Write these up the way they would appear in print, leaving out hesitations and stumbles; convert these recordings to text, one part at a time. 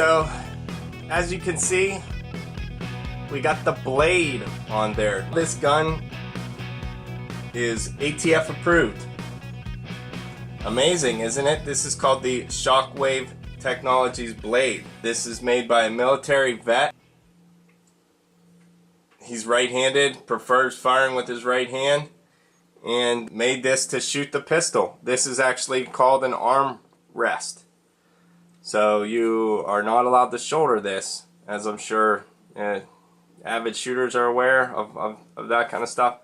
so as you can see, we got the Blade on there. This gun is ATF approved. Amazing, isn't it? This is called the Shockwave Technologies Blade. This is made by a military vet. He's right-handed, prefers firing with his right hand, and made this to shoot the pistol. This is actually called an arm rest. So you are not allowed to shoulder this, as I'm sure avid shooters are aware of that kind of stuff.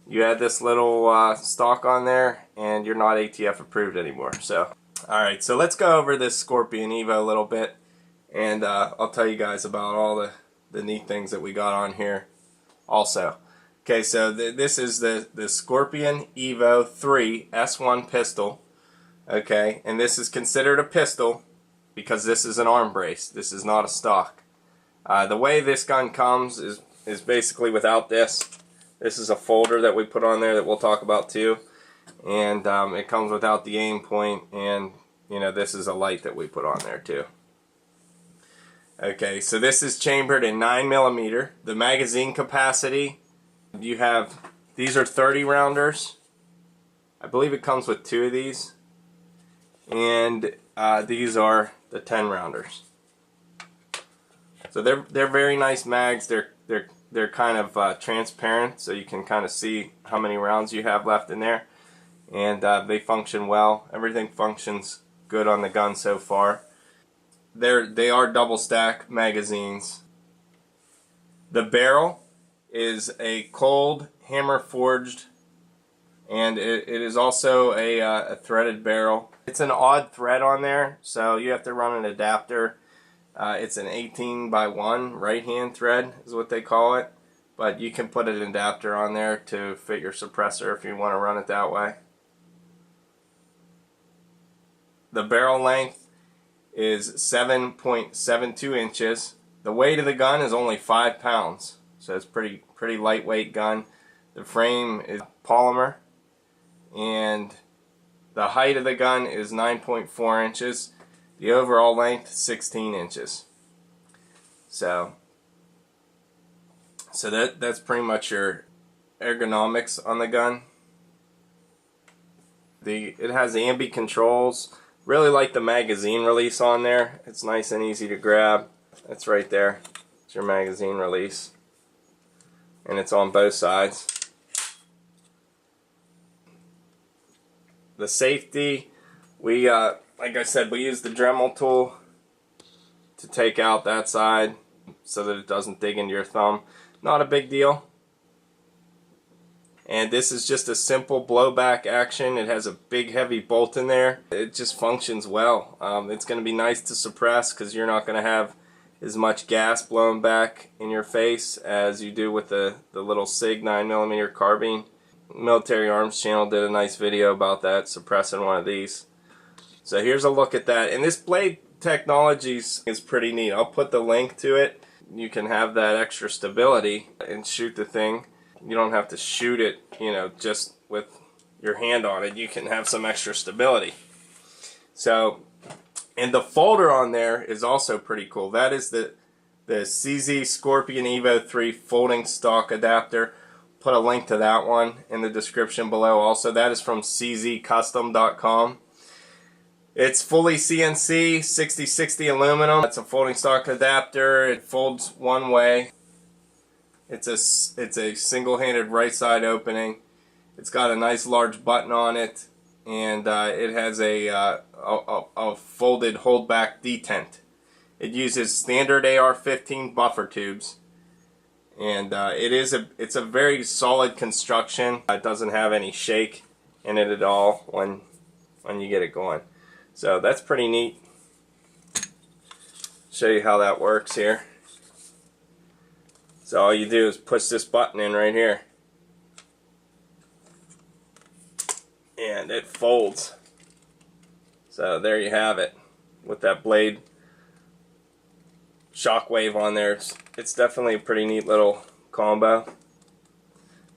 You add this little stock on there and you're not ATF approved anymore. So, alright, so let's go over this Scorpion Evo a little bit, and I'll tell you guys about all the neat things that we got on here also. Okay, so this is the Scorpion Evo 3 S1 pistol. Okay, and this is considered a pistol because this is an arm brace. This is not a stock. The way this gun comes is basically without this. This is a folder that we put on there that we'll talk about too, and it comes without the aim point, and you know, this is a light that we put on there too. Okay, so this is chambered in 9mm. The magazine capacity, you have, these are 30 rounders. I believe it comes with 2 of these, and these are the 10 rounders. So they're very nice mags. They're kind of transparent, so you can kind of see how many rounds you have left in there, and they function well. Everything functions good on the gun so far. They are double stack magazines. The barrel is a cold hammer forged, and it is also a threaded barrel. It's an odd thread on there, so you have to run an adapter. It's an 18x1 right hand thread is what they call it, but you can put an adapter on there to fit your suppressor if you want to run it that way. The barrel length is 7.72 inches. The weight of the gun is only 5 pounds, so it's pretty lightweight gun. The frame is polymer, and the height of the gun is 9.4 inches. The overall length 16 inches. So that's pretty much your ergonomics on the gun. It has ambi controls. Really like the magazine release on there. It's nice and easy to grab. That's right there. It's your magazine release, and it's on both sides. The safety, we like I said, we use the Dremel tool to take out that side so that it doesn't dig into your thumb. Not a big deal. And this is just a simple blowback action. It has a big heavy bolt in there. It just functions well. It's going to be nice to suppress because you're not going to have as much gas blown back in your face as you do with the little SIG 9mm carbine. Military Arms channel did a nice video about that, suppressing one of these. So here's a look at that. And this Blade Technologies is pretty neat. I'll put the link to it. You can have that extra stability and shoot the thing. You don't have to shoot it, you know, just with your hand on it. You can have some extra stability. So, and the folder on there is also pretty cool. That is the CZ Scorpion Evo 3 folding stock adapter. Put a link to that one in the description below also. That is from czcustom.com. It's fully CNC, 60/60 aluminum. It's a folding stock adapter. It folds one way. It's a single-handed right side opening. It's got a nice large button on it, and it has a folded holdback detent. It uses standard AR-15 buffer tubes, and it's a very solid construction. It doesn't have any shake in it at all when you get it going. So that's pretty neat. Show you how that works here. So all you do is push this button in right here, and it folds. So there you have it, with that Blade Shockwave on there. It's definitely a pretty neat little combo.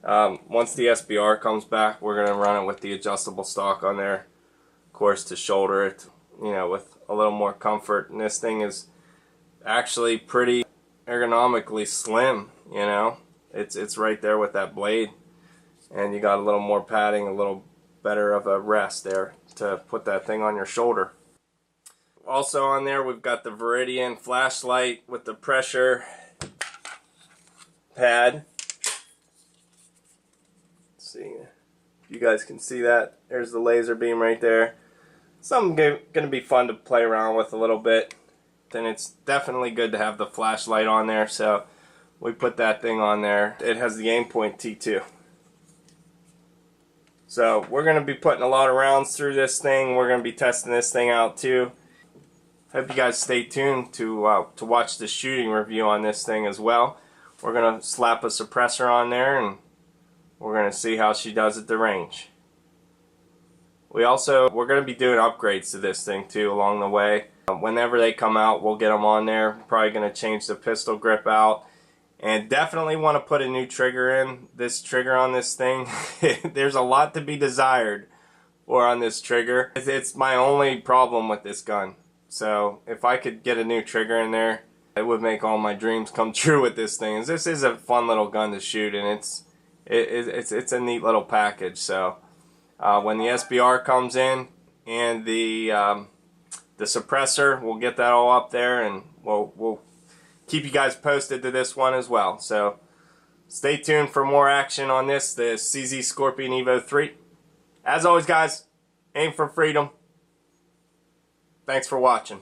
Once the SBR comes back, we're going to run it with the adjustable stock on there, of course, to shoulder it, you know, with a little more comfort. And this thing is actually pretty ergonomically slim, you know. It's right there with that blade, and you got a little more padding, a little better of a rest there to put that thing on your shoulder. Also on there we've got the Viridian flashlight with the pressure pad. Let's see if you guys can see that. There's the laser beam right there. Something going to be fun to play around with a little bit. Then it's definitely good to have the flashlight on there, so we put that thing on there. It has the aim point T2. So we're going to be putting a lot of rounds through this thing. We're going to be testing this thing out too. Hope you guys stay tuned to watch the shooting review on this thing as well. We're going to slap a suppressor on there and we're going to see how she does at the range. We're going to be doing upgrades to this thing too along the way. Whenever they come out, we'll get them on there. Probably going to change the pistol grip out. And definitely want to put a new trigger in. This trigger on this thing, there's a lot to be desired for on this trigger. It's my only problem with this gun. So if I could get a new trigger in there, it would make all my dreams come true with this thing. This is a fun little gun to shoot, and it's a neat little package. So when the SBR comes in and the suppressor, we'll get that all up there, and we'll keep you guys posted to this one as well. So stay tuned for more action on this, the CZ Scorpion Evo 3. As always, guys, aim for freedom. Thanks for watching.